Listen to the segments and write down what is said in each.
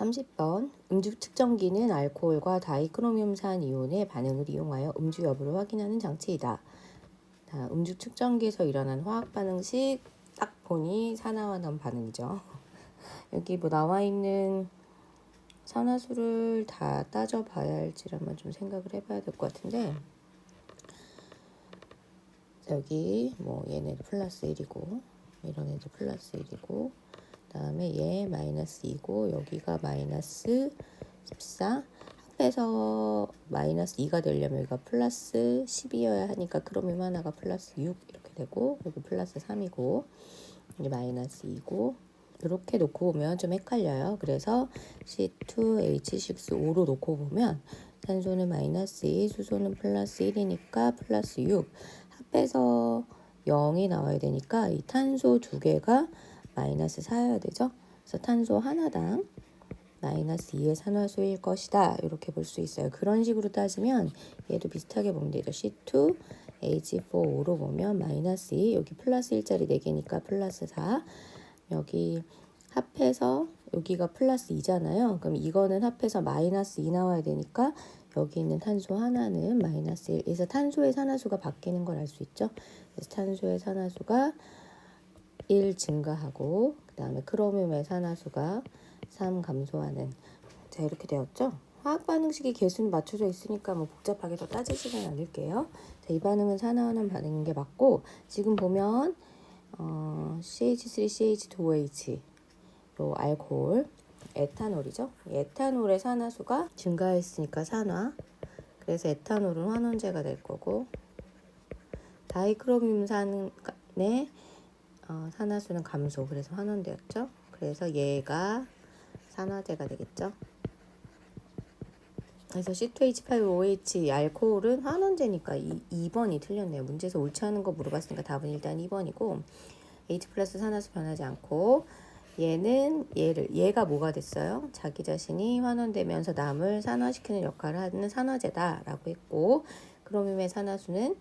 30번 음주 측정기는 알코올과 다이크로뮴산 이온의 반응을 이용하여 음주 여부를 확인하는 장치이다. 음주 측정기에서 일어난 화학 반응식 딱 보니 산화환원 반응이죠. 여기 뭐 나와 있는 산화수를 다 따져봐야 할지라만 좀 생각을 해봐야 될 것 같은데, 여기 뭐 얘네 플러스 1이고 이런 애들 플러스 1이고 그 다음에 얘 마이너스 2고 여기가 마이너스 14. 합해서 마이너스 2가 되려면 여기가 플러스 10이어야 하니까 크로뮴 하나가 플러스 6 이렇게 되고, 여기 플러스 3이고 이게 마이너스 2고 이렇게 놓고 보면 좀 헷갈려요. 그래서 C2H6O로 놓고 보면 산소는 마이너스 2, 수소는 플러스 1이니까 플러스 6. 합해서 0이 나와야 되니까 이 탄소 두 개가 마이너스 4여야 되죠. 그래서 탄소 하나당 마이너스 2의 산화수일 것이다. 이렇게 볼 수 있어요. 그런 식으로 따지면 얘도 비슷하게 보면 되죠. C2H4O로 보면 마이너스 2, 여기 플러스 1짜리 4개니까 플러스 4. 여기 합해서 여기가 플러스 2잖아요. 그럼 이거는 합해서 마이너스 2 나와야 되니까 여기 있는 탄소 하나는 마이너스 1. 그래서 탄소의 산화수가 바뀌는 걸 알 수 있죠. 그래서 탄소의 산화수가 1 증가하고 그 다음에 크로뮴의 산화수가 3 감소하는, 자 이렇게 되었죠. 화학 반응식이 개수는 맞춰져 있으니까 뭐 복잡하게 더 따지지는 않을게요. 자, 이 반응은 산화하는 반응인 게 맞고, 지금 보면 CH3CH2OH 요 알코올 에탄올이죠. 에탄올의 산화수가 증가했으니까 산화, 그래서 에탄올은 환원제가 될 거고, 다이크로뮴산의 산화수는 감소, 그래서 환원되었죠. 그래서 얘가 산화제가 되겠죠. 그래서 C2H5OH 알코올은 환원제니까 2번이 틀렸네요. 문제에서 옳지 않은 거 물어봤으니까 답은 일단 2번이고, H 플러스 산화수 변하지 않고, 얘가 뭐가 됐어요? 자기 자신이 환원되면서 남을 산화시키는 역할을 하는 산화제다라고 했고, 크로뮴의 산화수는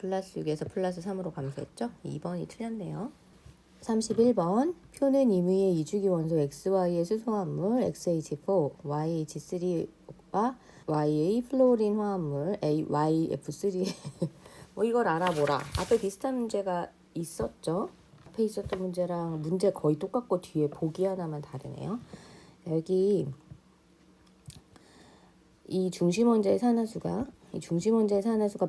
플러스 6에서 플러스 3으로 감소했죠. 2번이 틀렸네요. 31번 표는 임의의 이주기 원소 XY의 수소화합물 XH4, YH3와 Y의 플로린 화합물 YF3 뭐 이걸 알아보라. 앞에 비슷한 문제가 있었죠. 앞에 있었던 문제랑 문제 거의 똑같고 뒤에 보기 하나만 다르네요. 여기 이 중심원자의 산화수가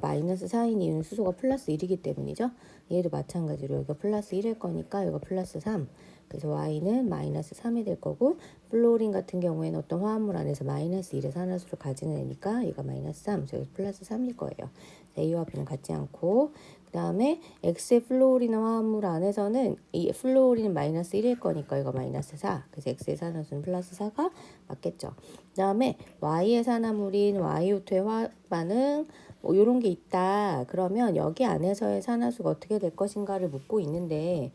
마이너스 4인 이유는 수소가 플러스 1이기 때문이죠. 얘도 마찬가지로 여기가 플러스 1일 거니까 여기가 플러스 3. 그래서 Y는 마이너스 3이 될 거고, 플로린 같은 경우에는 어떤 화합물 안에서 마이너스 1의 산화수를 가지는 애니까 얘가 마이너스 3, 그래서 플러스 3일 거예요. A와 B는 같지 않고, 그 다음에 X의 플로린 화합물 안에서는 이 플로린은 마이너스 1일 거니까 이거 마이너스 4, 그래서 X의 산화수는 플러스 4가 맞겠죠. 그 다음에 Y의 산화물인 YO2의 화학 반응 뭐 요런 게 있다. 그러면 여기 안에서의 산화수가 어떻게 될 것인가를 묻고 있는데,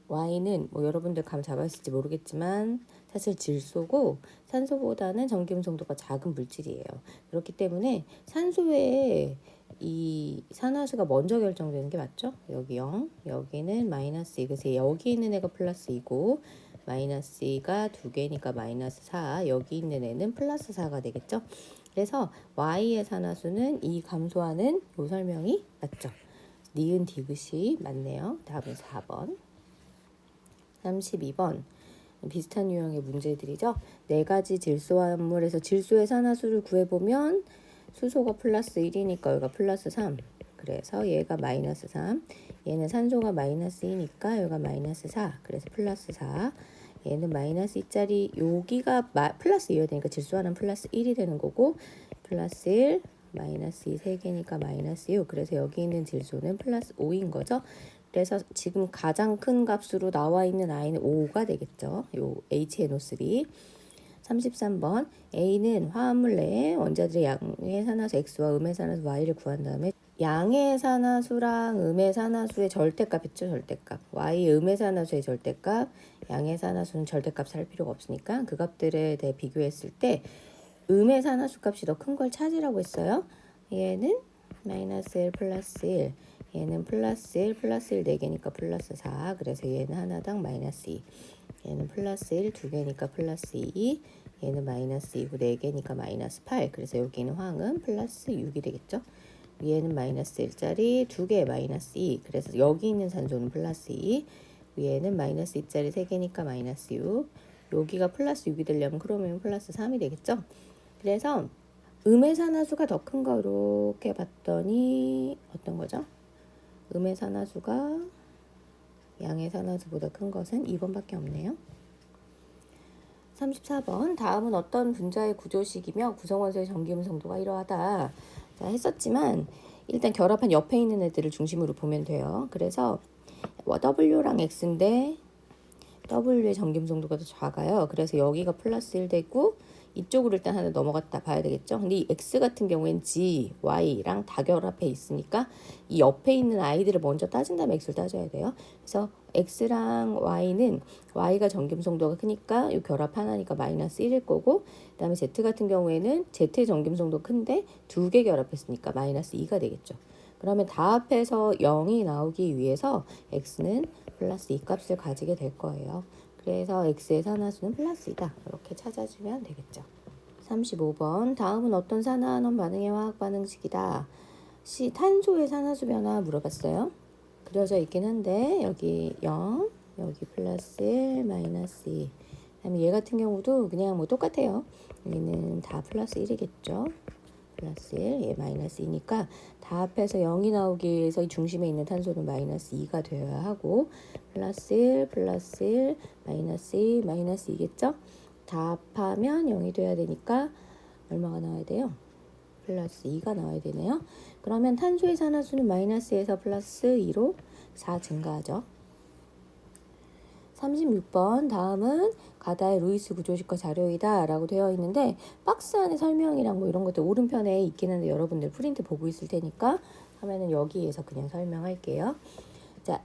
Y는 뭐 여러분들 감 잡았을지 모르겠지만 사실 질소고 산소보다는 전기음 성도가 작은 물질이에요. 그렇기 때문에 산소에 이 산화수가 먼저 결정되는 게 맞죠? 여기 0, 여기는 마이너스 2, 그래서 여기 있는 애가 플러스 2고 마이너스 2가 2개니까 마이너스 4, 여기 있는 애는 플러스 4가 되겠죠? 그래서 Y의 산화수는 이 감소하는 요 설명이 맞죠? 니은 디귿이 맞네요. 답은 4번. 32번 비슷한 유형의 문제들이죠. 네 가지 질소화합물에서 질소의 산화수를 구해보면 수소가 플러스 1이니까 여기가 플러스 3, 그래서 얘가 마이너스 3, 얘는 산소가 마이너스 2니까 여기가 마이너스 4, 그래서 플러스 4, 얘는 마이너스 2짜리 여기가 플러스 2여야 되니까 질소하는 플러스 1이 되는 거고, 플러스 1, 마이너스 2 3개니까 마이너스 6, 그래서 여기 있는 질소는 플러스 5인 거죠. 그래서 지금 가장 큰 값으로 나와 있는 I는 5가 되겠죠. 요 HNO3. 33번 A는 화합물 내에 원자들의 양의 산화수 X와 음의 산화수 Y를 구한 다음에 양의 산화수랑 음의 산화수의 절대값 있죠. 절대값. Y 음의 산화수의 절대값, 양의 산화수는 절대값 살 필요가 없으니까 그 값들에 대해 비교했을 때 음의 산화수 값이 더 큰 걸 찾으라고 했어요. 얘는 마이너스 1 플러스 1, 얘는 플러스 1 플러스 1 4개니까 플러스 4, 그래서 얘는 하나당 마이너스 2, 얘는 플러스 1 2개니까 플러스 2, 얘는 마이너스 2고 4개니까 마이너스 8. 그래서 여기는 황은 플러스 6이 되겠죠. 위에는 마이너스 1짜리 2개 마이너스 2. 그래서 여기 있는 산소는 플러스 2. 위에는 마이너스 2짜리 3개니까 마이너스 6. 여기가 플러스 6이 되려면 크로미움 플러스 3이 되겠죠. 그래서 음의 산화수가 더 큰 거 이렇게 봤더니 어떤 거죠? 음의 산화수가 양의 산화수보다 큰 것은 2번밖에 없네요. 34번 다음은 어떤 분자의 구조식이며 구성원소의 전기음성도가 이러하다. 자, 했었지만 일단 결합한 옆에 있는 애들을 중심으로 보면 돼요. 그래서 W랑 X인데 W의 전기음성도가 더 작아요. 그래서 여기가 플러스 1 되고 이쪽으로 일단 하나 넘어갔다 봐야 되겠죠. 근데 이 X 같은 경우엔 G, Y랑 다 결합해 있으니까 이 옆에 있는 아이들을 먼저 따진 다음에 X를 따져야 돼요. 그래서 X랑 Y는 Y가 전기음성도가 크니까 이 결합 하나니까 마이너스 1일 거고, 그 다음에 Z 같은 경우에는 Z의 전기음성도 큰데 2개 결합했으니까 마이너스 2가 되겠죠. 그러면 다 합해서 0이 나오기 위해서 X는 플러스 2 값을 가지게 될 거예요. 그래서 X의 산화수는 플러스 2다. 이렇게 찾아주면 되겠죠. 35번 다음은 어떤 산화환원 반응의 화학 반응식이다. C. 탄소의 산화수 변화 물어봤어요. 그려져 있긴 한데 여기 0, 여기 플러스 1, 마이너스 2. 그다음에 얘 같은 경우도 그냥 뭐 똑같아요. 여기는 다 플러스 1이겠죠. 플러스 1, 얘 마이너스 2니까 다 합해서 0이 나오기 위해서 이 중심에 있는 탄소는 마이너스 2가 되어야 하고, 플러스 1, 플러스 1, 마이너스 2, 마이너스 2겠죠? 다 합하면 0이 돼야 되니까 얼마가 나와야 돼요? 플러스 2가 나와야 되네요. 그러면 탄소의 산화수는 마이너스에서 플러스 2로 4 증가하죠. 36번 다음은 가다의 루이스 구조식과 자료이다 라고 되어 있는데 박스 안에 설명이랑 뭐 이런 것들 오른편에 있긴 한데 여러분들 프린트 보고 있을 테니까 하면은 여기에서 그냥 설명할게요. 자,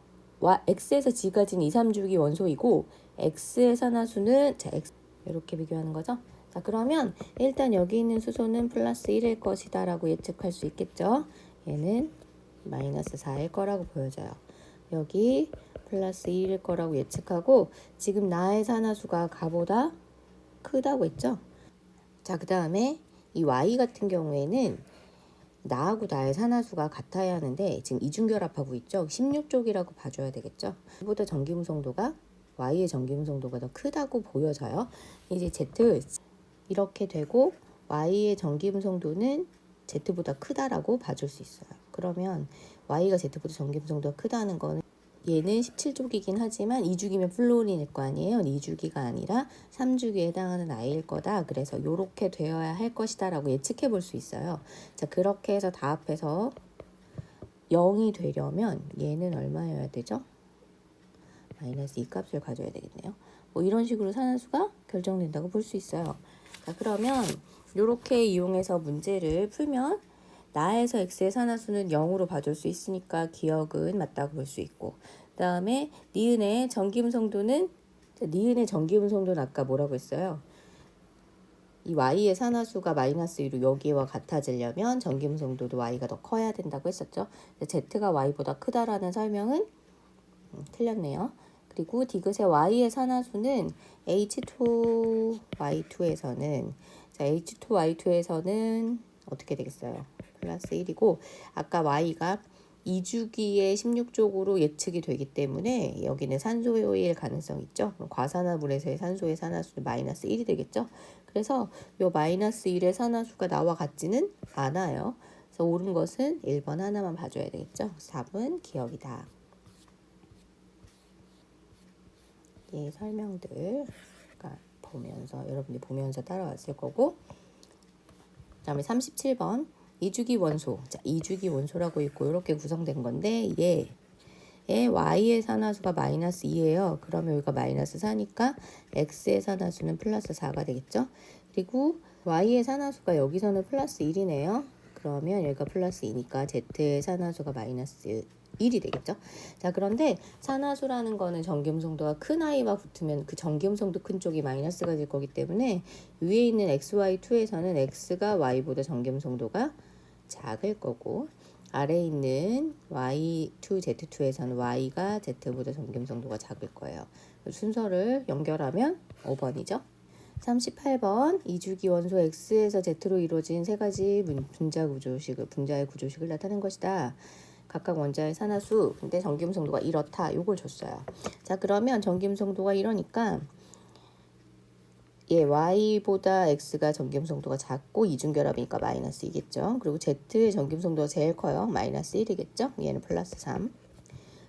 X에서 G가 진 2, 3주기 원소이고 X의 산화수는 자, X 이렇게 비교하는 거죠. 자, 그러면 일단 여기 있는 수소는 플러스 1일 것이다 라고 예측할 수 있겠죠. 얘는 마이너스 4일 거라고 보여져요. 여기 플러스 2일 거라고 예측하고, 지금 나의 산화수가 가보다 크다고 했죠. 자, 그 다음에 이 Y 같은 경우에는 나하고 나의 산화수가 같아야 하는데 지금 이중결합하고 있죠. 16쪽이라고 봐줘야 되겠죠. 보다 전기음성도가 Y의 전기음성도가 더 크다고 보여져요. 이제 Z 이렇게 되고 Y의 전기음성도는 Z보다 크다라고 봐줄 수 있어요. 그러면 Y가 Z보다 전기음성도가 크다는 거는 얘는 17주기긴 하지만 2주기면 플루오린일 거 아니에요. 2주기가 아니라 3주기에 해당하는 아이일 거다. 그래서 이렇게 되어야 할 것이다 라고 예측해 볼 수 있어요. 자, 그렇게 해서 다 합해서 0이 되려면 얘는 얼마여야 되죠? 마이너스 2 값을 가져야 되겠네요. 뭐 이런 식으로 산화수가 결정된다고 볼 수 있어요. 자, 그러면 이렇게 이용해서 문제를 풀면 나에서 X의 산화수는 0으로 봐줄 수 있으니까 기억은 맞다고 볼 수 있고, 그 다음에 니은의 전기음성도는 니은의 전기음성도는 아까 뭐라고 했어요? 이 Y의 산화수가 마이너스 2로 여기와 같아지려면 전기음성도도 Y가 더 커야 된다고 했었죠. Z가 Y보다 크다라는 설명은 틀렸네요. 그리고 디귿의 Y의 산화수는 H2Y2에서는 자, H2Y2에서는 어떻게 되겠어요? 플러스 1이고 아까 Y가 2주기에 16쪽으로 예측이 되기 때문에 여기는 산소일 가능성 있죠. 과산화물에서의 산소의 산화수는 마이너스 1이 되겠죠. 그래서 요 마이너스 1의 산화수가 나와 같지는 않아요. 그래서 옳은 것은 1번 하나만 봐줘야 되겠죠. 4번 기억이다. 이 설명들 보면서 여러분들이 보면서 따라왔을 거고, 그 다음에 37번 이주기 원소. 자, 이주기 원소라고 있고 이렇게 구성된 건데 얘의 Y의 산화수가 마이너스 2예요. 그러면 여기가 마이너스 4니까 X의 산화수는 플러스 4가 되겠죠. 그리고 Y의 산화수가 여기서는 플러스 1이네요. 그러면 여기가 플러스 2니까 Z의 산화수가 마이너스 1이 되겠죠. 자, 그런데 산화수라는 거는 전기음성도가 큰 아이와 붙으면 그 전기음성도 큰 쪽이 마이너스가 될 거기 때문에 위에 있는 XY2에서는 X가 Y보다 전기음성도가 작을 거고, 아래에 있는 Y2Z2에서는 Y가 Z보다 전기음성도가 작을 거예요. 순서를 연결하면 5번이죠. 38번 이주기 원소 x에서 z로 이루어진 세 가지 분자의 구조식을 나타낸 것이다. 각각 원자의 산화수, 근데 전기음 성도가 이렇다. 요걸 줬어요. 자, 그러면 전기음 성도가 이러니까 y보다 x가 전기음 성도가 작고 이중결합이니까 마이너스 2겠죠. 그리고 z의 전기음 성도가 제일 커요. 마이너스 1이겠죠. 얘는 플러스 3.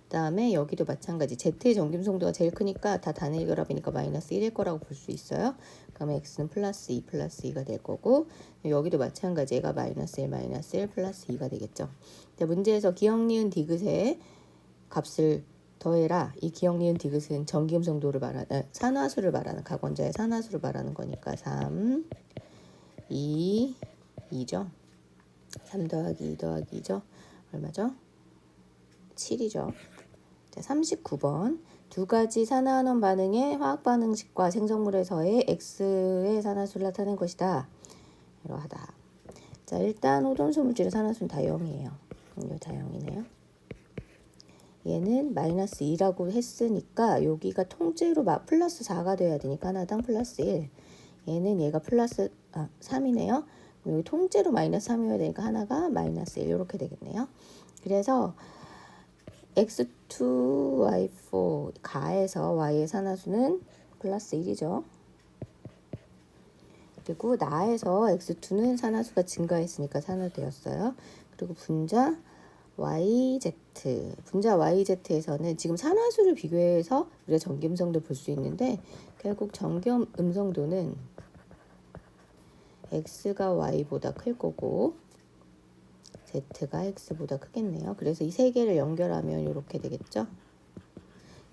그 다음에 여기도 마찬가지. Z의 전기음 성도가 제일 크니까 다 단일 결합이니까 마이너스 1일 거라고 볼 수 있어요. 그러면 X는 플러스 2, 플러스 2가 될 거고 여기도 마찬가지. 얘가 마이너스 1, 마이너스 1, 플러스 2가 되겠죠. 자, 문제에서 기억, 니은, 디귿의 값을 더해라. 이 기억, 니은, 디귿은 전기음 성도를 말하는 산화수를 말하는 각원자의 산화수를 말하는 거니까 3, 2, 2죠. 3 더하기 2 더하기 2죠. 얼마죠? 7이죠. 39번 두 가지 산화환원 반응의 화학 반응식과 생성물에서의 X의 산화수를 나타낸 것이다. 이러하다. 자, 일단 호돈수 물질의 산화수는 다 0이에요. 이거 다 0이네요. 얘는 마이너스 2라고 했으니까 여기가 통째로 플러스 4가 돼야 되니까 하나당 플러스 1. 얘는 얘가 플러스 3이네요. 여기 통째로 마이너스 3이어야 되니까 하나가 마이너스 1 이렇게 되겠네요. 그래서 x2, y4 가에서 y의 산화수는 플러스 1이죠. 그리고 나에서 x2는 산화수가 증가했으니까 산화되었어요. 그리고 분자 yz에서는 지금 산화수를 비교해서 우리가 전기음성도 볼 수 있는데 결국 전기음성도는 x가 y보다 클 거고 z가 x보다 크겠네요. 그래서 이 세 개를 연결하면 이렇게 되겠죠.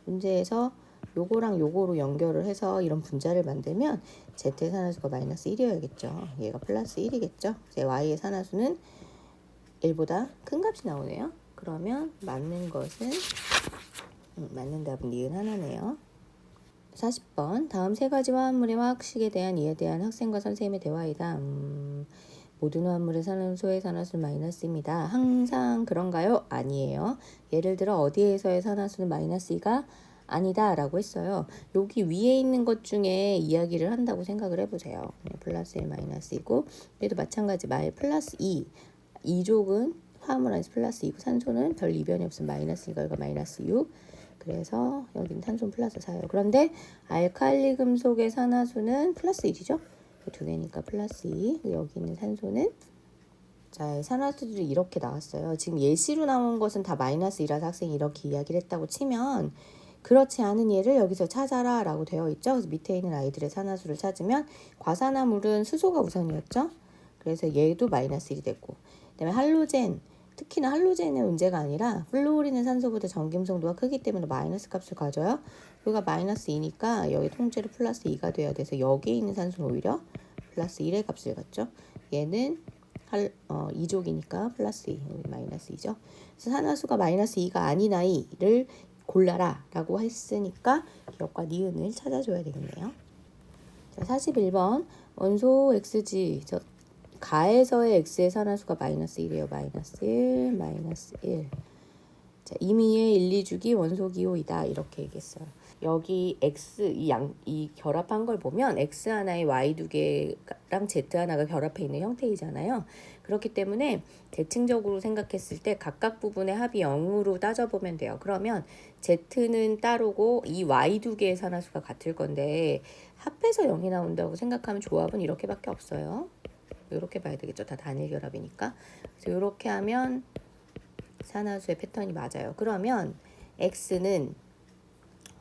문제에서 요거랑 요거로 연결을 해서 이런 분자를 만들면 z의 산화수가 마이너스 1이어야겠죠. 얘가 플러스 1이겠죠. y의 산화수는 1보다 큰 값이 나오네요. 그러면 맞는 것은 맞는 답은 니은 하나네요. 40번 다음 세 가지 화합물의 화학식에 대한 이에 대한 학생과 선생님의 대화이다. 모든 화합물의 산화수의 산화수는 마이너스입니다. 항상 그런가요? 아니에요. 예를 들어 어디에서의 산화수는 마이너스 2가 아니다 라고 했어요. 여기 위에 있는 것 중에 이야기를 한다고 생각을 해보세요. 플러스 1 마이너스 2고 얘도 마찬가지 플러스 2 이족은 화합물 안에서 플러스 2고 산소는 별 이변이 없으면 마이너스니까 이거 마이너스 6. 그래서 여기는 탄소는 플러스 4예요. 그런데 알칼리 금속의 산화수는 플러스 1이죠. 두 개니까 플러스 2. 여기 있는 산소는 자, 산화수들이 이렇게 나왔어요. 지금 예시로 나온 것은 다 마이너스 2라서 학생이 이렇게 이야기를 했다고 치면 그렇지 않은 예를 여기서 찾아라 라고 되어 있죠. 그래서 밑에 있는 아이들의 산화수를 찾으면 과산화물은 수소가 우선이었죠. 그래서 얘도 마이너스 1이 됐고 그다음에 할로젠, 특히나 할로젠의 문제가 아니라 플루오린은 산소보다 전기음성도가 크기 때문에 마이너스 값을 가져요. 여기가 마이너스 2니까 여기 통째로 플러스 2가 돼야 돼서 여기에 있는 산소는 오히려 플러스 1의 값을 갖죠. 얘는 2족이니까 플러스 2, 여기 마이너스 2죠. 그래서 산화수가 마이너스 2가 아닌 아이를 골라라 라고 했으니까 기억과 니은을 찾아줘야 되겠네요. 자, 41번 원소 XG 가에서의 X의 산화수가 마이너스 1이에요. 마이너스 1, 마이너스 1. 자, 임의의 1, 2주기 원소기호이다. 이렇게 얘기했어요. 여기 X, 이 결합한 걸 보면 X 하나에 Y 두 개랑 Z 하나가 결합해 있는 형태이잖아요. 그렇기 때문에 대칭적으로 생각했을 때 각각 부분의 합이 0으로 따져보면 돼요. 그러면 Z는 따로고 이 Y 두 개의 산화수가 같을 건데 합해서 0이 나온다고 생각하면 조합은 이렇게밖에 없어요. 이렇게 봐야 되겠죠. 다 단일 결합이니까. 그래서 이렇게 하면 산화수의 패턴이 맞아요. 그러면 X는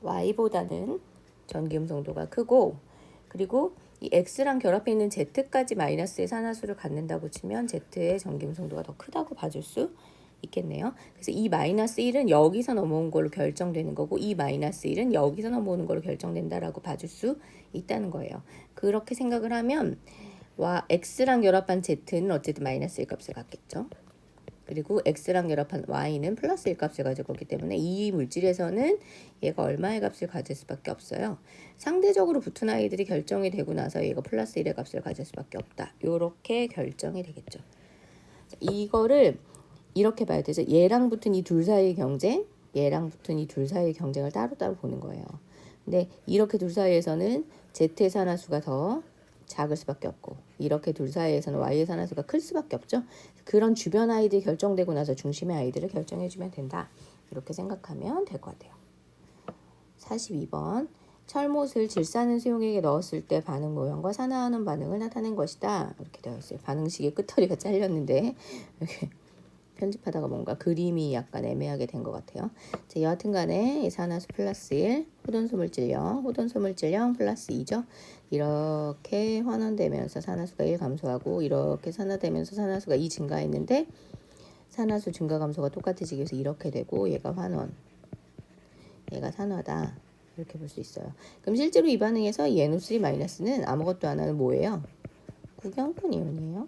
Y보다는 전기음성도가 크고 그리고 이 X랑 결합해 있는 Z까지 마이너스의 산화수를 갖는다고 치면 Z의 전기음성도가 더 크다고 봐줄 수 있겠네요. 그래서 이 마이너스 1은 여기서 넘어온 걸로 결정되는 거고 이 마이너스 1은 여기서 넘어오는 걸로 결정된다라고 봐줄 수 있다는 거예요. 그렇게 생각을 하면 X랑 결합한 Z는 어쨌든 마이너스 1 값을 갖겠죠. 그리고 X랑 결합한 Y는 플러스 1 값을 가질 거기 때문에 이 물질에서는 얘가 얼마의 값을 가질 수밖에 없어요. 상대적으로 붙은 아이들이 결정이 되고 나서 얘가 플러스 1의 값을 가질 수밖에 없다. 이렇게 결정이 되겠죠. 이거를 이렇게 봐야 되죠. 얘랑 붙은 이 둘 사이의 경쟁, 얘랑 붙은 이 둘 사이의 경쟁을 따로따로 보는 거예요. 근데 이렇게 둘 사이에서는 Z의 산화수가 더 작을 수밖에 없고 이렇게 둘 사이에서는 Y의 산화수가 클 수밖에 없죠. 그런 주변 아이들이 결정되고 나서 중심의 아이들을 결정해주면 된다. 이렇게 생각하면 될 것 같아요. 42번 철못을 질산은 수용액에 넣었을 때 반응 모형과 산화하는 반응을 나타낸 것이다. 이렇게 되어 있어요. 반응식의 끝허리가 잘렸는데 이렇게 편집하다가 뭔가 그림이 약간 애매하게 된 것 같아요. 자, 여하튼 간에 산화수 플러스 1, 호돈소물질 0, 호돈소물질 0 플러스 2죠. 이렇게 환원되면서 산화수가 1 감소하고 이렇게 산화되면서 산화수가 2 증가했는데 산화수 증가 감소가 똑같아지기 위해서 이렇게 되고 얘가 환원, 얘가 산화다. 이렇게 볼 수 있어요. 그럼 실제로 이 반응에서 이 NO3- 아무것도 안 하는 뭐예요? 구경권 이온이에요.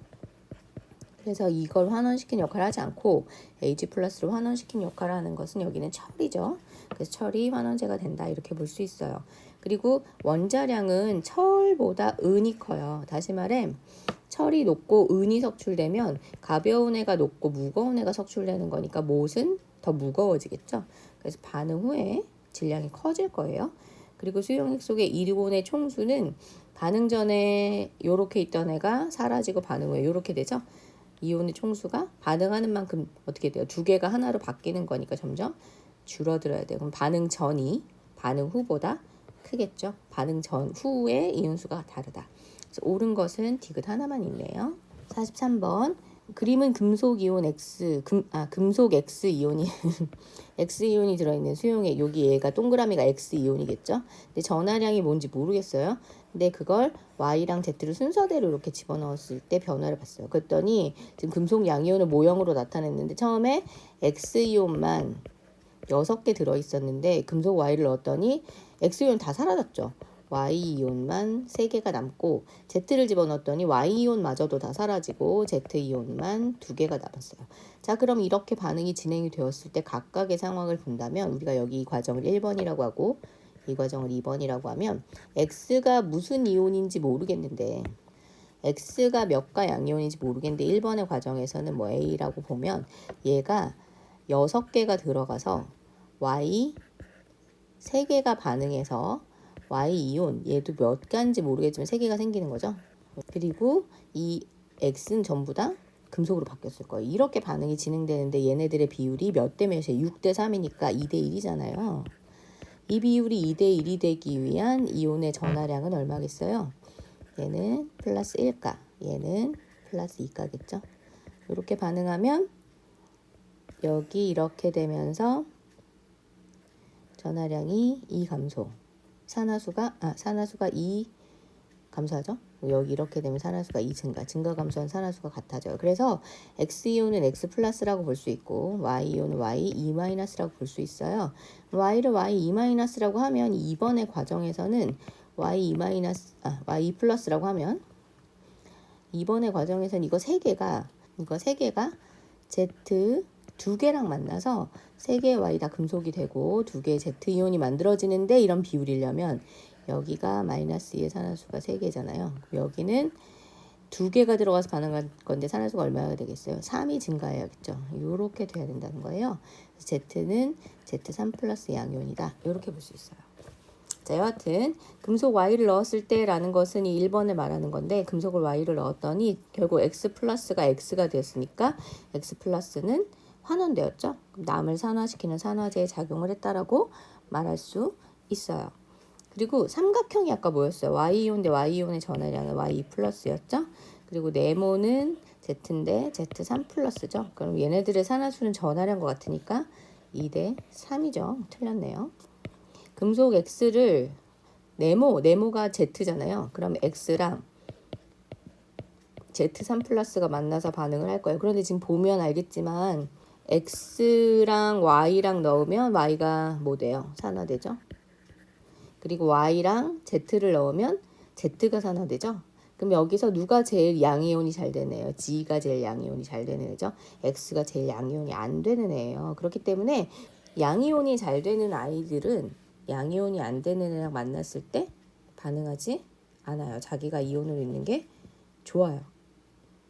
그래서 이걸 환원시킨 역할을 하지 않고 H 플러스로 환원시킨 역할을 하는 것은 여기는 철이죠. 그래서 철이 환원제가 된다 이렇게 볼 수 있어요. 그리고 원자량은 철보다 은이 커요. 다시 말해 철이 높고 은이 석출되면 가벼운 애가 높고 무거운 애가 석출되는 거니까 못은 더 무거워지겠죠. 그래서 반응 후에 질량이 커질 거예요. 그리고 수용액 속의 이온의 총수는 반응 전에 이렇게 있던 애가 사라지고 반응 후에 이렇게 되죠. 이온의 총수가 반응하는 만큼 어떻게 돼요? 두 개가 하나로 바뀌는 거니까 점점 줄어들어야 돼요. 그럼 반응 전이 반응 후보다 크겠죠. 반응 전 후의 이온수가 다르다. 그래서 옳은 것은 디귿 하나만 있네요. 43번 그림은 금속 이온 X, 금속 X 이온이 X 이온이 들어있는 수용액, 여기 얘가 동그라미가 X 이온이겠죠. 근데 전하량이 뭔지 모르겠어요. 근데 그걸 Y랑 Z를 순서대로 이렇게 집어넣었을 때 변화를 봤어요. 그랬더니 지금 금속 양이온을 모형으로 나타냈는데 처음에 X 이온만 6개 들어있었는데 금속 Y를 넣었더니 X 이온 다 사라졌죠. Y이온만 3개가 남고 Z를 집어넣었더니 Y이온마저도 다 사라지고 Z이온만 2개가 남았어요. 자, 그럼 이렇게 반응이 진행이 되었을 때 각각의 상황을 본다면 우리가 여기 이 과정을 1번이라고 하고 이 과정을 2번이라고 하면 X가 무슨 이온인지 모르겠는데 X가 몇가 양이온인지 모르겠는데 1번의 과정에서는 뭐 A라고 보면 얘가 6개가 들어가서 Y 3개가 반응해서 Y이온 얘도 몇 가인지 모르겠지만 3개가 생기는 거죠. 그리고 이 X는 전부 다 금속으로 바뀌었을 거예요. 이렇게 반응이 진행되는데 얘네들의 비율이 몇 대 몇이에요? 6대 3이니까 2대 1이잖아요. 이 비율이 2대 1이 되기 위한 이온의 전하량은 얼마겠어요? 얘는 플러스 1가, 얘는 플러스 2가겠죠. 이렇게 반응하면 여기 이렇게 되면서 전하량이 2 감소. 산화수가 2 감소하죠. 여기 이렇게 되면 산화수가 2 증가 감소한 산화수가 같아져요. 그래서 X이온은 X 플러스라고 볼 수 있고 Y이온은 Y E 마이너스라고 볼 수 있어요. Y를 Y E 마이너스라고 하면 2번의 과정에서는 Y E 마이너스 Y E 플러스라고 하면 2번의 과정에서는 이거 3개가 Z 2개랑 만나서 3개의 Y 다 금속이 되고 2개의 Z이온이 만들어지는데 이런 비율이려면 여기가 마이너스 2의 산화수가 3개잖아요. 여기는 2개가 들어가서 반응할 건데 산화수가 얼마가 되겠어요? 3이 증가해야겠죠. 이렇게 돼야 된다는 거예요. Z는 Z3 플러스 양이온이다. 이렇게 볼 수 있어요. 자, 여하튼 금속 Y를 넣었을 때라는 것은 이 1번을 말하는 건데 금속을 Y를 넣었더니 결국 X 플러스가 X가 됐으니까 X 플러스는 환원되었죠. 남을 산화시키는 산화제에 작용을 했다라고 말할 수 있어요. 그리고 삼각형이 아까 뭐였어요? Y이온인데 Y이온의 전하량은 Y 플러스였죠. 그리고 네모는 Z인데 Z3 플러스죠. 그럼 얘네들의 산화수는 전하량과 같으니까 2대 3이죠. 틀렸네요. 금속 X를 네모가 Z잖아요. 그럼 X랑 Z3 플러스가 만나서 반응을 할 거예요. 그런데 지금 보면 알겠지만 X랑 Y랑 넣으면 Y가 뭐 돼요? 산화되죠. 그리고 Y랑 Z를 넣으면 Z가 산화되죠. 그럼 여기서 누가 제일 양이온이 잘 되네요? G가 제일 양이온이 잘 되는 애죠. X가 제일 양이온이 안 되는 애예요. 그렇기 때문에 양이온이 잘 되는 아이들은 양이온이 안 되는 애랑 만났을 때 반응하지 않아요. 자기가 이온으로 있는 게 좋아요.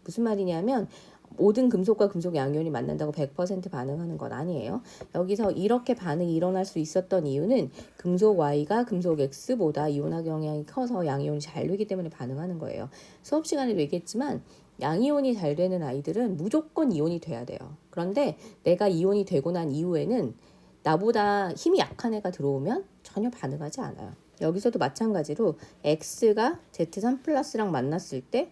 무슨 말이냐면 모든 금속과 금속 양이온이 만난다고 100% 반응하는 건 아니에요. 여기서 이렇게 반응이 일어날 수 있었던 이유는 금속 Y가 금속 X보다 이온학 영향이 커서 양이온이 잘 되기 때문에 반응하는 거예요. 수업 시간에도 얘기했지만 양이온이 잘 되는 아이들은 무조건 이온이 돼야 돼요. 그런데 내가 이온이 되고 난 이후에는 나보다 힘이 약한 애가 들어오면 전혀 반응하지 않아요. 여기서도 마찬가지로 X가 Z3 플러스랑 만났을 때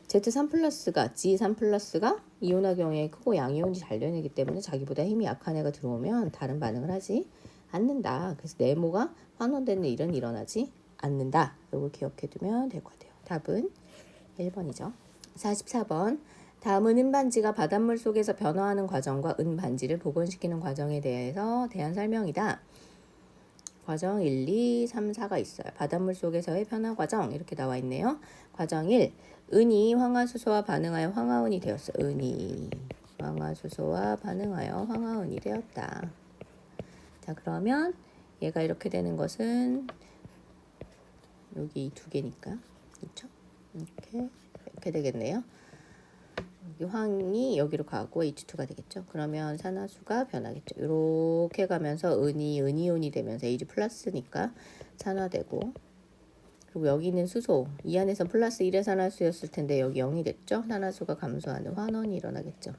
Z3 플러스가 G3 플러스가 이온학 영향이 크고 양이온이 잘 되는 애기 때문에 자기보다 힘이 약한 애가 들어오면 다른 반응을 하지 않는다. 그래서 네모가 환원되는 일은 일어나지 않는다. 이걸 기억해 두면 될 것 같아요. 답은 1번이죠. 44번. 다음은 은반지가 바닷물 속에서 변화하는 과정과 은반지를 복원시키는 과정에 대한 설명이다. 과정 1, 2, 3, 4가 있어요. 바닷물 속에서의 변화 과정 이렇게 나와 있네요. 과정 1. 은이 황화수소와 반응하여 황화은이 되었어. 은이 황화수소와 반응하여 황화은이 되었다. 자, 그러면 얘가 이렇게 되는 것은 여기 두 개니까 그렇죠? 이렇게 되겠네요. 여기 황이 여기로 가고 H2가 되겠죠. 그러면 산화수가 변하겠죠. 이렇게 가면서 은이온이 되면서 Ag 플러스니까 산화되고, 그리고 여기 있는 수소 이 안에서 플러스 1의 산화수였을 텐데 여기 0이 됐죠. 산화수가 감소하는 환원이 일어나겠죠.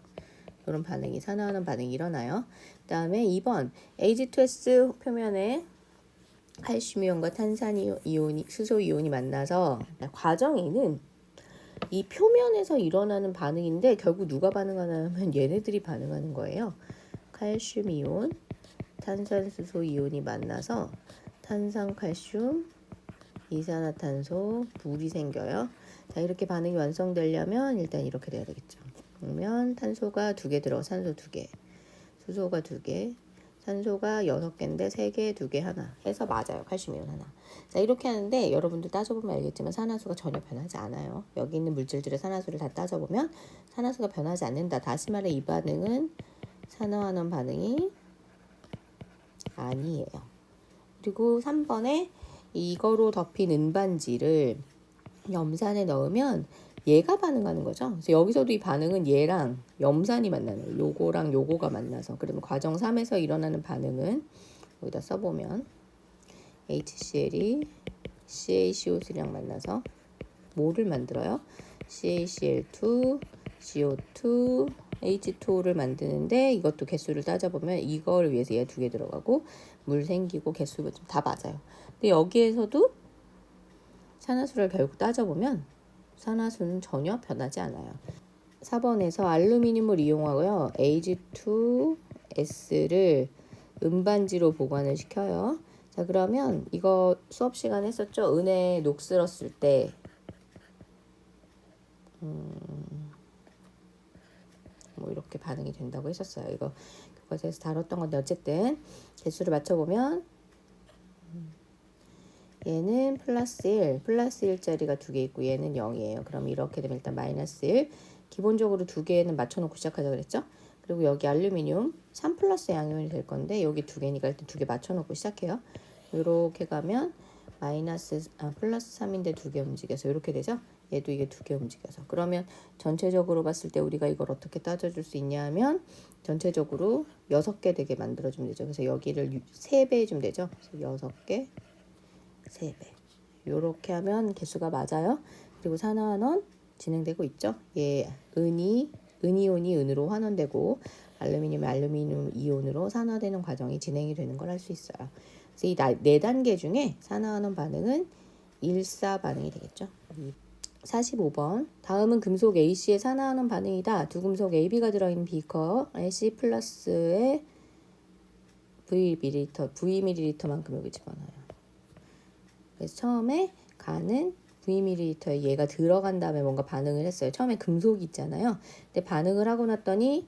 이런 반응이 산화하는 반응이 일어나요. 그 다음에 2번 Ag2S 표면에 칼슘이온과 탄산이온이 수소 이온이 만나서 과정에는 이 표면에서 일어나는 반응인데 결국 누가 반응하냐면 얘네들이 반응하는 거예요. 칼슘 이온, 탄산수소 이온이 만나서 탄산칼슘, 이산화탄소, 물이 생겨요. 자, 이렇게 반응이 완성되려면 일단 이렇게 돼야 되겠죠. 그러면 탄소가 2개 들어가 산소 2개, 수소가 2개, 산소가 6개인데 3개, 2개, 하나 해서 맞아요. 칼슘이온 하나. 자, 이렇게 하는데 여러분들 따져보면 알겠지만 산화수가 전혀 변하지 않아요. 여기 있는 물질들의 산화수를 다 따져보면 산화수가 변하지 않는다. 다시 말해 이 반응은 산화환원 반응이 아니에요. 그리고 3번에 이거로 덮인 은반지를 염산에 넣으면 얘가 반응하는 거죠. 그래서 여기서도 이 반응은 얘랑 염산이 만나는, 요거랑 요거가 만나서, 그러면 과정 3에서 일어나는 반응은 여기다 써보면 HCl이 CaCO3랑 만나서 뭐를 만들어요? CaCl2, CO2, H2O를 만드는데 이것도 개수를 따져보면 이걸 위해서 얘 2개 들어가고 물 생기고 개수가 좀 다 맞아요. 근데 여기에서도 산화수를 결국 따져보면 산화수는 전혀 변하지 않아요. 4번에서 알루미늄을 이용하고요. Ag2S를 은반지로 보관을 시켜요. 자, 그러면 이거 수업 시간에 했었죠? 은에 녹슬었을 때 뭐 이렇게 반응이 된다고 했었어요. 이거 교과서에서 다뤘던 건데 어쨌든 개수를 맞춰보면 얘는 플러스 1, 플러스 1짜리가 2개 있고 얘는 0이에요. 그럼 이렇게 되면 일단 마이너스 1. 기본적으로 2개는 맞춰놓고 시작하자 그랬죠? 그리고 여기 알루미늄 3 플러스 양이온이 될 건데 여기 2개니까 일단 2개 맞춰놓고 시작해요. 이렇게 가면 플러스 3인데 2개 움직여서 이렇게 되죠? 얘도 이게 2개 움직여서. 그러면 전체적으로 봤을 때 우리가 이걸 어떻게 따져줄 수 있냐 하면 전체적으로 6개 되게 만들어주면 되죠. 그래서 여기를 3배 해주면 되죠. 그래서 6개 3배. 요렇게 하면 개수가 맞아요. 그리고 산화환원 진행되고 있죠. 예, 은이온이 은으로 환원되고 알루미늄이 알루미늄 이온으로 산화되는 과정이 진행이 되는 걸 알 수 있어요. 그래서 이 4단계 중에 산화환원 반응은 1사 반응이 되겠죠. 45번. 다음은 금속 AC의 산화환원 반응이다. 두 금속 AB가 들어있는 비커에 C 플러스에 Vml만큼 여기 집어넣어요. 그래서 처음에 가는 Vml에 얘가 들어간 다음에 뭔가 반응을 했어요. 처음에 금속이 있잖아요. 근데 반응을 하고 났더니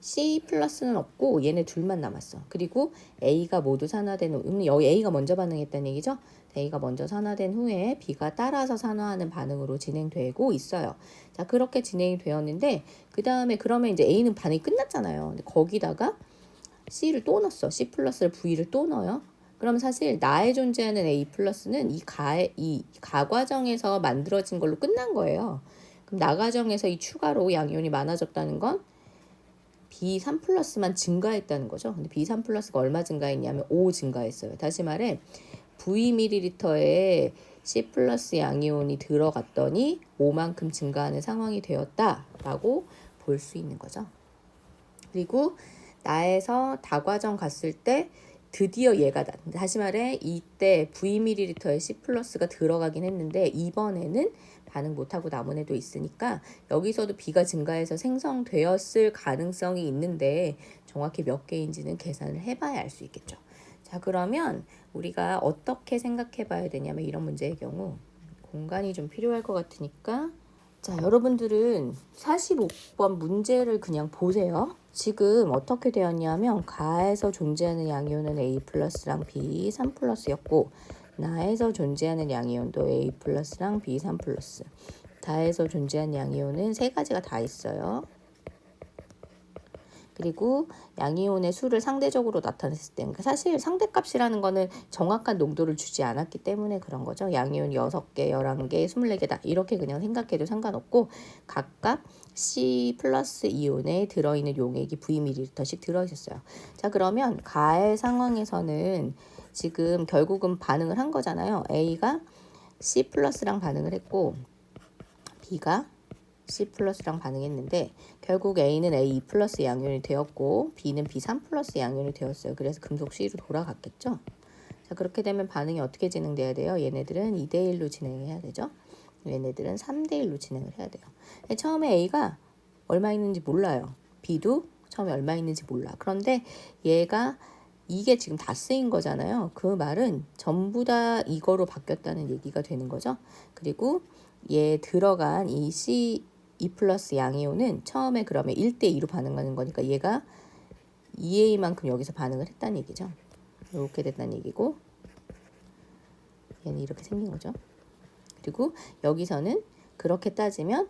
C 플러스는 없고 얘네 둘만 남았어. 그리고 A가 모두 산화되는, 여기 A가 먼저 반응했다는 얘기죠. A가 먼저 산화된 후에 B가 따라서 산화하는 반응으로 진행되고 있어요. 자, 그렇게 진행이 되었는데 그 다음에 그러면 이제 A는 반응이 끝났잖아요. 근데 거기다가 C를 또 넣었어. C 플러스를 V를 또 넣어요. 그럼 사실 나에 존재하는 A 플러스는 이 가 과정에서 만들어진 걸로 끝난 거예요. 그럼 나과정에서 이 추가로 양이온이 많아졌다는 건 B3 플러스만 증가했다는 거죠. 근데 B3 플러스가 얼마 증가했냐면 5 증가했어요. 다시 말해 Vml에 C 플러스 양이온이 들어갔더니 5만큼 증가하는 상황이 되었다라고 볼 수 있는 거죠. 그리고 나에서 다과정 갔을 때 드디어 얘가 다시 말해 이때 Vml에 C 플러스가 들어가긴 했는데 이번에는 반응 못하고 남은 애도 있으니까 여기서도 B가 증가해서 생성되었을 가능성이 있는데 정확히 몇 개인지는 계산을 해봐야 알 수 있겠죠. 자, 그러면 우리가 어떻게 생각해 봐야 되냐면 이런 문제의 경우 공간이 좀 필요할 것 같으니까 자, 여러분들은 45번 문제를 그냥 보세요. 지금 어떻게 되었냐면 가에서 존재하는 양이온은 A 플러스랑 B 3 플러스였고 나에서 존재하는 양이온도 A 플러스랑 B 3 플러스 다에서 존재하는 양이온은 세 가지가 다 있어요. 그리고 양이온의 수를 상대적으로 나타냈을 때 그러니까 사실 상대값이라는 거는 정확한 농도를 주지 않았기 때문에 그런 거죠. 양이온 6개, 11개, 24개다 이렇게 그냥 생각해도 상관없고 각각 C 플러스 이온에 들어있는 용액이 Vml씩 들어있었어요. 자, 그러면 가의 상황에서는 지금 결국은 반응을 한 거잖아요. A가 C 플러스랑 반응을 했고 B가 C 플러스랑 반응했는데 결국 A는 A 플러스 양이온이 되었고 B는 B3 플러스 양이온이 되었어요. 그래서 금속 C로 돌아갔겠죠. 자, 그렇게 되면 반응이 어떻게 진행돼야 돼요? 얘네들은 2대1로 진행해야 되죠. 얘네들은 3대1로 진행을 해야 돼요. 처음에 A가 얼마 있는지 몰라요. B도 처음에 얼마 있는지 몰라. 그런데 얘가 이게 지금 다 쓰인 거잖아요. 그 말은 전부 다 이거로 바뀌었다는 얘기가 되는 거죠. 그리고 얘 들어간 이 C2 플러스 양이온은 처음에 그러면 1대2로 반응하는 거니까 얘가 2A만큼 여기서 반응을 했다는 얘기죠. 이렇게 됐다는 얘기고 얘는 이렇게 생긴 거죠. 그리고 여기서는 그렇게 따지면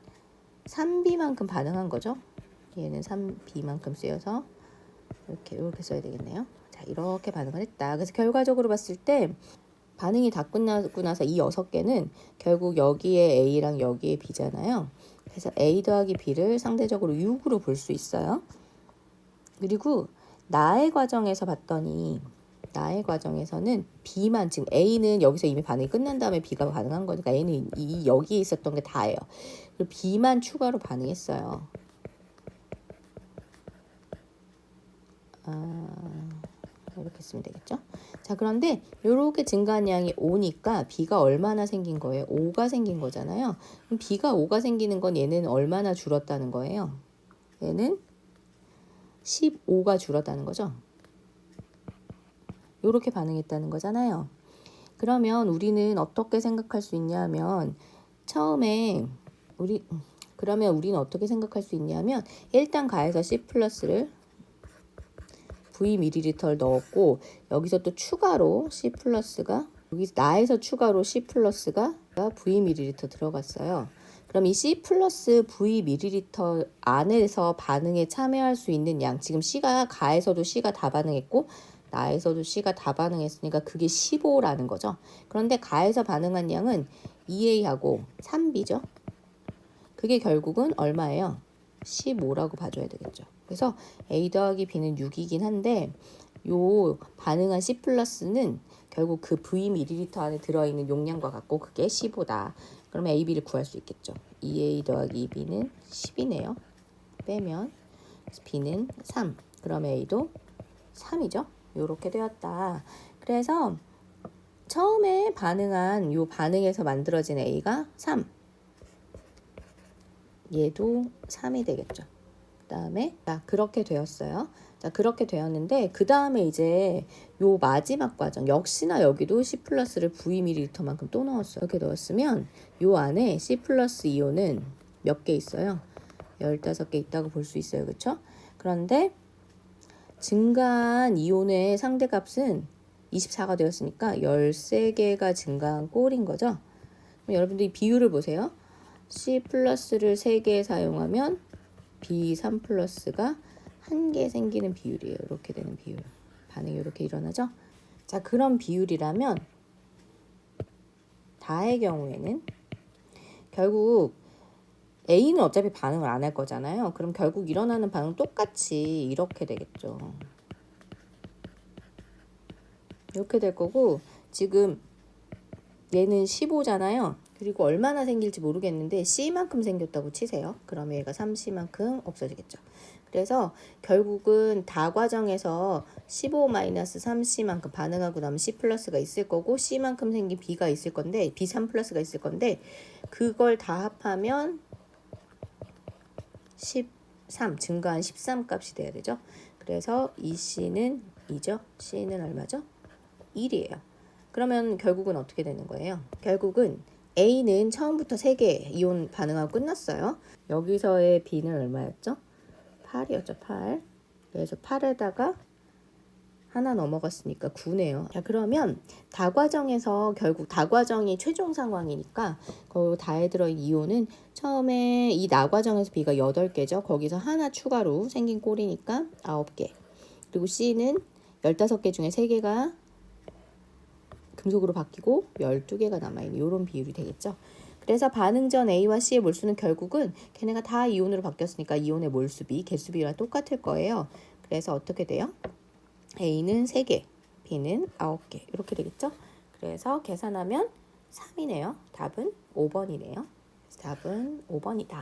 3B만큼 반응한 거죠. 얘는 3B만큼 쓰여서 이렇게 써야 되겠네요. 자, 이렇게 반응을 했다. 그래서 결과적으로 봤을 때 반응이 다 끝나고 나서 이 6개는 결국 여기에 A랑 여기에 B잖아요. 그래서 A 더하기 B를 상대적으로 6으로 볼 수 있어요. 그리고 나의 과정에서 봤더니 나의 과정에서는 B만 지금 A는 여기서 이미 반응이 끝난 다음에 B가 반응한 거니까 A는 여기에 있었던 게 다예요. 그리고 B만 추가로 반응했어요. 이렇게 쓰면 되겠죠. 자, 그런데 이렇게 증가한 양이 5니까 B가 얼마나 생긴 거예요? 5가 생긴 거잖아요. 그럼 B가 5가 생기는 건 얘는 얼마나 줄었다는 거예요? 얘는 15가 줄었다는 거죠. 이렇게 반응했다는 거잖아요. 그러면 우리는 어떻게 생각할 수 있냐면 처음에 그러면 우리는 어떻게 생각할 수 있냐면 일단 가에서 C 플러스를 Vml를 넣었고 여기서 또 추가로 C 플러스가 여기 나에서 추가로 C 플러스가 Vml 들어갔어요. 그럼 이 C 플러스 Vml 안에서 반응에 참여할 수 있는 양 지금 C가 가에서도 C가 다 반응했고 나에서도 C가 다 반응했으니까 그게 15라는 거죠. 그런데 가에서 반응한 양은 2A하고 3B죠. 그게 결국은 얼마예요? 15라고 봐줘야 되겠죠. 그래서 A 더하기 B는 6이긴 한데 요 반응한 C 플러스는 결국 그 Vml 안에 들어있는 용량과 같고 그게 15다. 그러면 A, B를 구할 수 있겠죠. 2A 더하기 B는 10이네요. 빼면 B는 3. 그럼 A도 3이죠. 요렇게 되었다. 그래서 처음에 반응한 요 반응에서 만들어진 A가 3. 얘도 3이 되겠죠. 그 다음에 그렇게 되었어요. 자, 그렇게 되었는데 그 다음에 이제 요 마지막 과정 역시나 여기도 C 플러스를 Vml만큼 또 넣었어요. 이렇게 넣었으면 요 안에 C 플러스 이온은 몇 개 있어요? 15개 있다고 볼 수 있어요. 그렇죠? 그런데 증가한 이온의 상대값은 24가 되었으니까 13개가 증가한 꼴인 거죠. 그럼 여러분들이 비율을 보세요. C 플러스를 3개 사용하면 B3 플러스가 1개 생기는 비율이에요. 이렇게 되는 비율. 반응이 이렇게 일어나죠. 자, 그런 비율이라면 다의 경우에는 결국 A는 어차피 반응을 안 할 거잖아요. 그럼 결국 일어나는 반응 똑같이 이렇게 되겠죠. 이렇게 될 거고 지금 얘는 15잖아요. 그리고 얼마나 생길지 모르겠는데 C만큼 생겼다고 치세요. 그러면 얘가 3C만큼 없어지겠죠. 그래서 결국은 다과정에서 15-3C만큼 반응하고 나면 C 플러스가 있을 거고 C만큼 생긴 B가 있을 건데 B3 플러스가 있을 건데 그걸 다 합하면 13 증가한 13 값이 돼야 되죠. 그래서 이 C는 2죠. C는 얼마죠? 1이에요. 그러면 결국은 어떻게 되는 거예요? 결국은 A는 처음부터 3개 이온 반응하고 끝났어요. 여기서의 B는 얼마였죠? 8이었죠. 8. 그래서 8에다가 하나 넘어갔으니까 9네요. 자, 그러면 다과정에서 결국 다과정이 최종 상황이니까 그 다에 들어있는 이온은 처음에 이 나과정에서 B가 8개죠. 거기서 하나 추가로 생긴 꼴이니까 9개. 그리고 C는 15개 중에 3개가 금속으로 바뀌고 12개가 남아있는 이런 비율이 되겠죠. 그래서 반응 전 A와 C의 몰수는 결국은 걔네가 다 이온으로 바뀌었으니까 이온의 몰수비, 개수비랑 똑같을 거예요. 그래서 어떻게 돼요? A는 3개, B는 9개 이렇게 되겠죠. 그래서 계산하면 3이네요. 답은 5번이네요. 답은 5번이다.